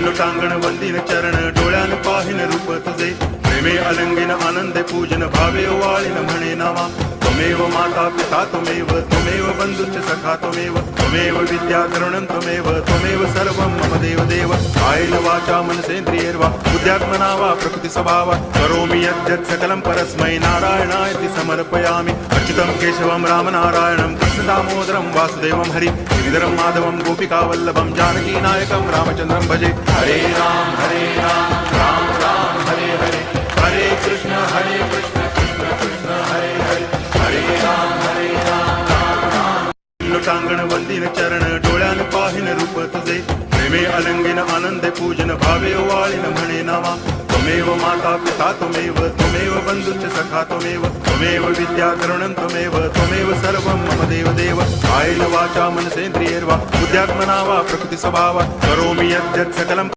लोटांगण वंदिन चरण डोळ्यान पाहिन रूप तुझे प्रेमे अलंगिन आनंदे पूजन भावे वाळीन म्हणे नावा त्वमेव माता पिता त्वमेव बंधुश्च सखा त्वमेव विद्या करुणं त्वमेव सर्वं मम देव कायेन वाचा मनसेन्द्रियैर्वा बुद्ध्यात्मना वा प्रकृति स्वभावा करोमि यद्यत् सकलं परस्मै नारायणायति समर्पयामि अर्चितं केशवं रामनारायणं कृष्णदामोदरं वासुदेवं हरि गिरिधरं माधवं गोपिकावल्लभं जानकीनायकं रामचन्द्रं भजे हरे राम राम राम हरे हरे हरे कृष्ण कृष्ण कृष्ण हरे हरे हरे राम राम लोटांगण वंदिन चरण डोळ्यान पाहिन रूप तुझे प्रेमे अलंगिन आनंदे पूजन भावे वाळीन म्हणे नावा त्वमेव माता पिता त्वमेव बंधुश्च सखा त्वमेव विद्या करुणं त्वमेव सर्वं मम देव कायेन वाचा मनसेन्द्रियैर्वा बुद्ध्यात्मना वा प्रकृति स्वभावा करोमि यद्यत् सकलं